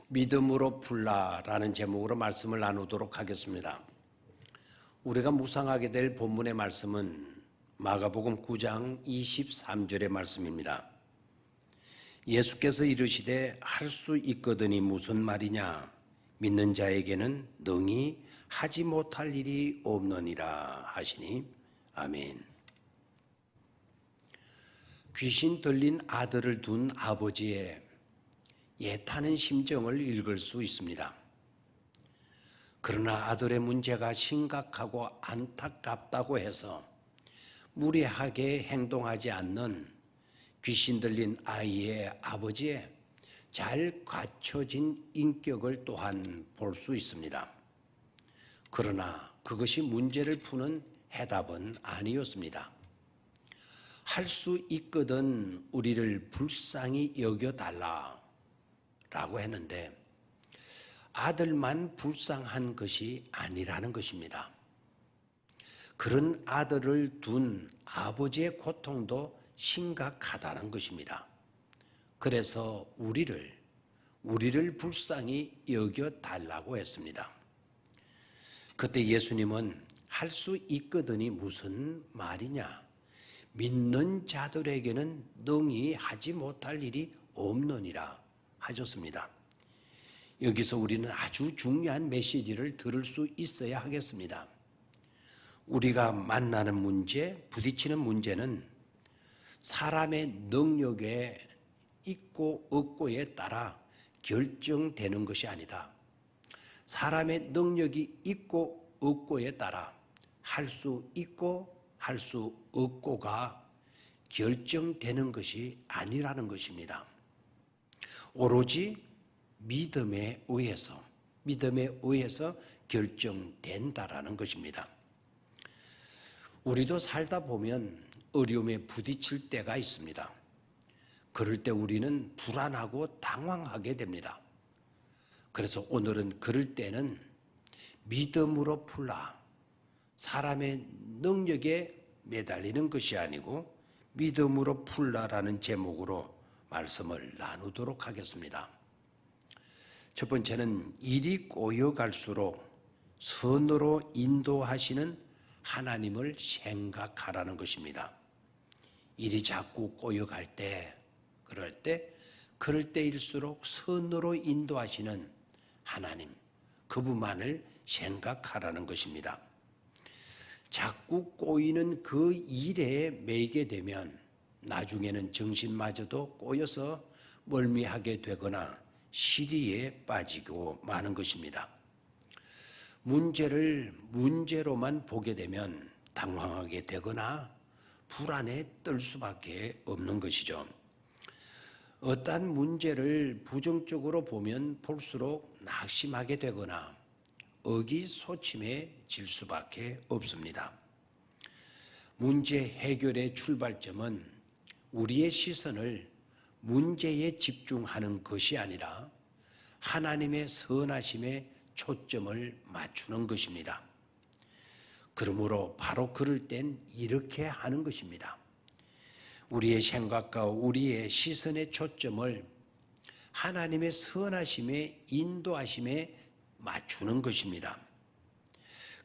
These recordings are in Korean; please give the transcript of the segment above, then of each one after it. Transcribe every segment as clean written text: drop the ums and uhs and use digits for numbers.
믿음으로 풀라라는 제목으로 말씀을 나누도록 하겠습니다. 우리가 묵상하게 될 본문의 말씀은 마가복음 9장 23절의 말씀입니다. 예수께서 이르시되 할 수 있거든이 무슨 말이냐? 믿는 자에게는 능히 하지 못할 일이 없느니라 하시니 아멘. 귀신 들린 아들을 둔 아버지의 애타는 심정을 읽을 수 있습니다. 그러나 아들의 문제가 심각하고 안타깝다고 해서 무례하게 행동하지 않는 귀신 들린 아이의 아버지의 잘 갖춰진 인격을 또한 볼 수 있습니다. 그러나 그것이 문제를 푸는 해답은 아니었습니다. 할 수 있거든 우리를 불쌍히 여겨달라 라고 했는데 아들만 불쌍한 것이 아니라는 것입니다. 그런 아들을 둔 아버지의 고통도 심각하다는 것입니다. 그래서 우리를 불쌍히 여겨달라고 했습니다. 그때 예수님은 할 수 있거든이 무슨 말이냐? 믿는 자들에게는 능히 하지 못할 일이 없느니라 하셨습니다. 여기서 우리는 아주 중요한 메시지를 들을 수 있어야 하겠습니다. 우리가 만나는 문제, 부딪히는 문제는 사람의 능력에 있고 없고에 따라 결정되는 것이 아니다. 사람의 능력이 있고 없고에 따라 할 수 있고 할 수 없고가 결정되는 것이 아니라는 것입니다. 오로지 믿음에 의해서 결정된다라는 것입니다. 우리도 살다 보면 어려움에 부딪힐 때가 있습니다. 그럴 때 우리는 불안하고 당황하게 됩니다. 그래서 오늘은 그럴 때는 믿음으로 풀라. 사람의 능력에 매달리는 것이 아니고 믿음으로 풀라라는 제목으로 말씀을 나누도록 하겠습니다. 첫 번째는 일이 꼬여갈수록 선으로 인도하시는 하나님을 생각하라는 것입니다. 일이 자꾸 꼬여갈 때, 그럴 때일수록 선으로 인도하시는 하나님, 그분만을 생각하라는 것입니다. 자꾸 꼬이는 그 일에 매이게 되면 나중에는 정신마저도 꼬여서 멀미하게 되거나 시리에 빠지고 마는 것입니다. 문제를 문제로만 보게 되면 당황하게 되거나 불안에 떨 수밖에 없는 것이죠. 어떠한 문제를 부정적으로 보면 볼수록 낙심하게 되거나 의기소침해질 수밖에 없습니다. 문제 해결의 출발점은 우리의 시선을 문제에 집중하는 것이 아니라 하나님의 선하심에 초점을 맞추는 것입니다. 그러므로 바로 그럴 땐 이렇게 하는 것입니다. 우리의 생각과 우리의 시선의 초점을 하나님의 선하심에 인도하심에 맞추는 것입니다.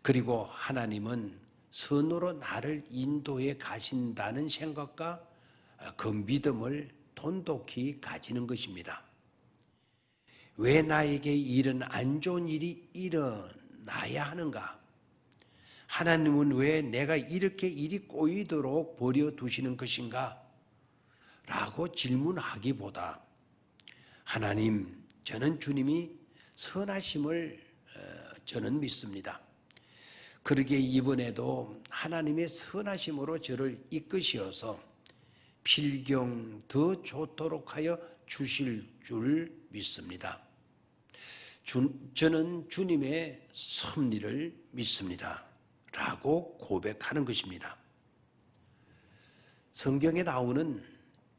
그리고 하나님은 선으로 나를 인도해 가신다는 생각과 그 믿음을 돈독히 가지는 것입니다. 왜 나에게 이런 안 좋은 일이 일어나야 하는가? 하나님은 왜 내가 이렇게 일이 꼬이도록 버려두시는 것인가? 라고 질문하기보다 하나님, 저는 주님이 선하심을 저는 믿습니다. 그러기에 이번에도 하나님의 선하심으로 저를 이끄시어서 필경 더 좋도록 하여 주실 줄 믿습니다. 저는 주님의 섭리를 믿습니다. 라고 고백하는 것입니다. 성경에 나오는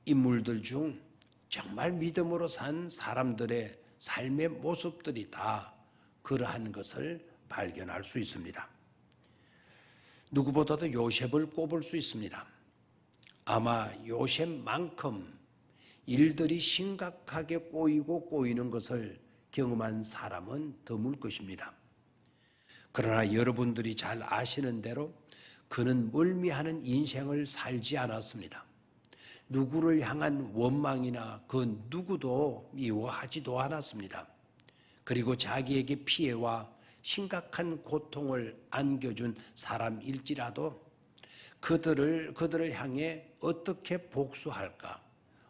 인물들 중 정말 믿음으로 산 사람들의 삶의 모습들이 다 그러한 것을 발견할 수 있습니다. 누구보다도 요셉을 꼽을 수 있습니다. 아마 요셉만큼 일들이 심각하게 꼬이는 것을 경험한 사람은 드물 것입니다. 그러나 여러분들이 잘 아시는 대로 그는 멀미하는 인생을 살지 않았습니다. 누구를 향한 원망이나 그 누구도 미워하지도 않았습니다. 그리고 자기에게 피해와 심각한 고통을 안겨준 사람일지라도 그들을 향해 어떻게 복수할까,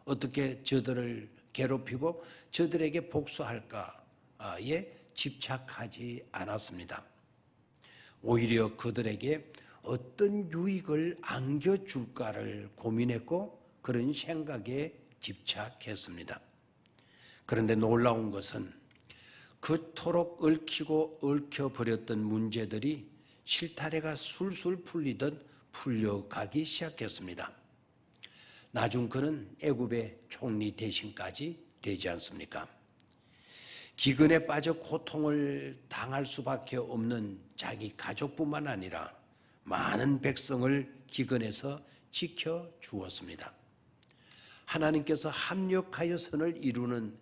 어떻게 저들을 괴롭히고 저들에게 복수할까에 집착하지 않았습니다. 오히려 그들에게 어떤 유익을 안겨줄까를 고민했고 그런 생각에 집착했습니다. 그런데 놀라운 것은 그토록 얽히고 얽혀버렸던 문제들이 실타래가 술술 풀리듯 풀려가기 시작했습니다. 나중 그는 애굽의 총리 대신까지 되지 않습니까? 기근에 빠져 고통을 당할 수밖에 없는 자기 가족뿐만 아니라 많은 백성을 기근에서 지켜주었습니다. 하나님께서 합력하여 선을 이루는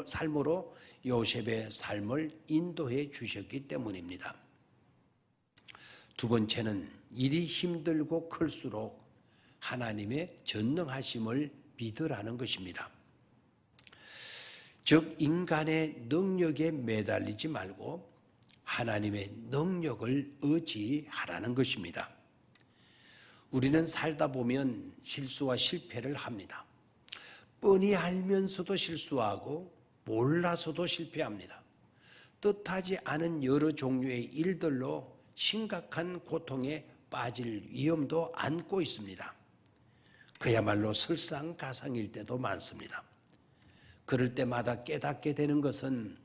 삶으로 요셉의 삶을 인도해 주셨기 때문입니다. 두 번째는 일이 힘들고 클수록 하나님의 전능하심을 믿으라는 것입니다. 즉 인간의 능력에 매달리지 말고 하나님의 능력을 의지하라는 것입니다. 우리는 살다 보면 실수와 실패를 합니다. 뻔히 알면서도 실수하고 몰라서도 실패합니다. 뜻하지 않은 여러 종류의 일들로 심각한 고통에 빠질 위험도 안고 있습니다. 그야말로 설상가상일 때도 많습니다. 그럴 때마다 깨닫게 되는 것은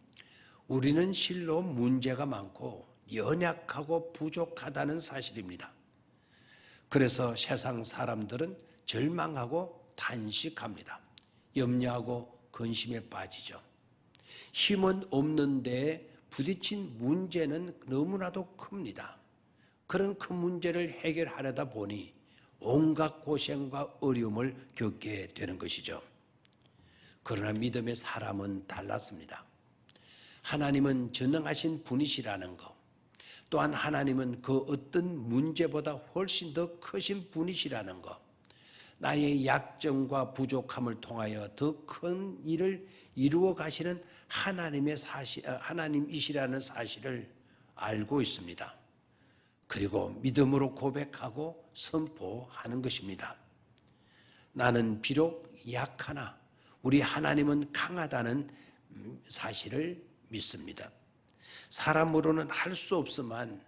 우리는 실로 문제가 많고 연약하고 부족하다는 사실입니다. 그래서 세상 사람들은 절망하고 탄식합니다. 염려하고 근심에 빠지죠. 힘은 없는데 부딪힌 문제는 너무나도 큽니다. 그런 큰 문제를 해결하려다 보니 온갖 고생과 어려움을 겪게 되는 것이죠. 그러나 믿음의 사람은 달랐습니다. 하나님은 전능하신 분이시라는 것, 또한 하나님은 그 어떤 문제보다 훨씬 더 크신 분이시라는 것, 나의 약점과 부족함을 통하여 더 큰 일을 이루어 가시는 하나님이시라는 사실을 알고 있습니다. 그리고 믿음으로 고백하고 선포하는 것입니다. 나는 비록 약하나 우리 하나님은 강하다는 사실을 믿습니다. 사람으로는 할 수 없지만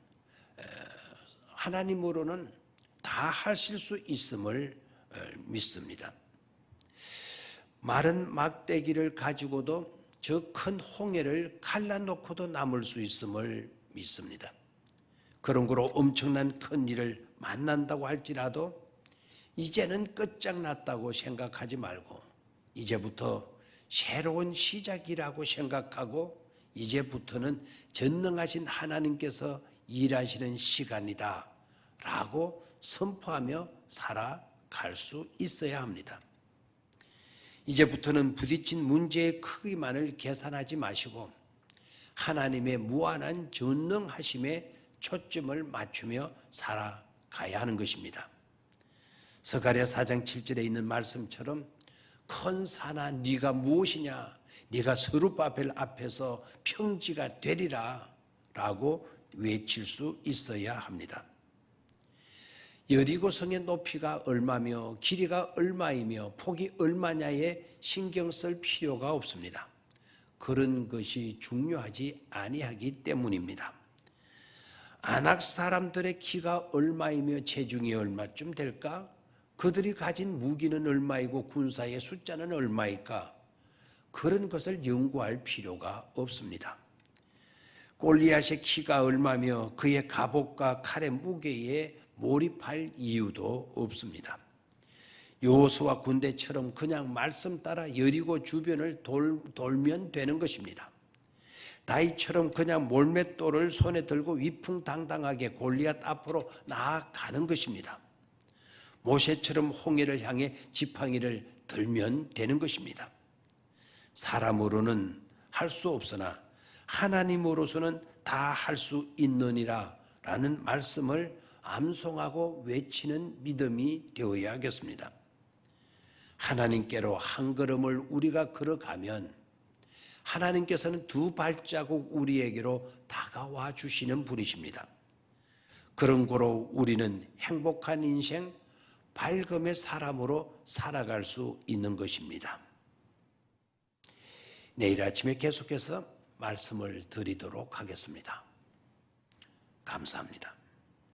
하나님으로는 다 하실 수 있음을 믿습니다. 마른 막대기를 가지고도 저 큰 홍해를 갈라놓고도 남을 수 있음을 믿습니다. 그런 거로 엄청난 큰 일을 만난다고 할지라도 이제는 끝장났다고 생각하지 말고 이제부터 새로운 시작이라고 생각하고 이제부터는 전능하신 하나님께서 일하시는 시간이다 라고 선포하며 살아갈 수 있어야 합니다. 이제부터는 부딪힌 문제의 크기만을 계산하지 마시고 하나님의 무한한 전능하심에 초점을 맞추며 살아가야 하는 것입니다. 스가랴 4장 7절에 있는 말씀처럼 큰 산아 네가 무엇이냐, 네가 스룹바벨 앞에서 평지가 되리라 라고 외칠 수 있어야 합니다. 여리고성의 높이가 얼마며 길이가 얼마이며 폭이 얼마냐에 신경 쓸 필요가 없습니다. 그런 것이 중요하지 아니하기 때문입니다. 아낙 사람들의 키가 얼마이며 체중이 얼마쯤 될까? 그들이 가진 무기는 얼마이고 군사의 숫자는 얼마일까? 그런 것을 연구할 필요가 없습니다. 골리앗의 키가 얼마며 그의 갑옷과 칼의 무게에 몰입할 이유도 없습니다. 여호수아 군대처럼 그냥 말씀 따라 여리고 주변을 돌면 되는 것입니다. 다윗처럼 그냥 몰맷돌을 손에 들고 위풍당당하게 골리앗 앞으로 나아가는 것입니다. 모세처럼 홍해를 향해 지팡이를 들면 되는 것입니다. 사람으로는 할 수 없으나 하나님으로서는 다 할 수 있느니라 라는 말씀을 암송하고 외치는 믿음이 되어야겠습니다. 하나님께로 한 걸음을 우리가 걸어가면 하나님께서는 두 발자국 우리에게로 다가와 주시는 분이십니다. 그런 고로 우리는 행복한 인생, 밝음의 사람으로 살아갈 수 있는 것입니다. 내일 아침에 계속해서 말씀을 드리도록 하겠습니다. 감사합니다.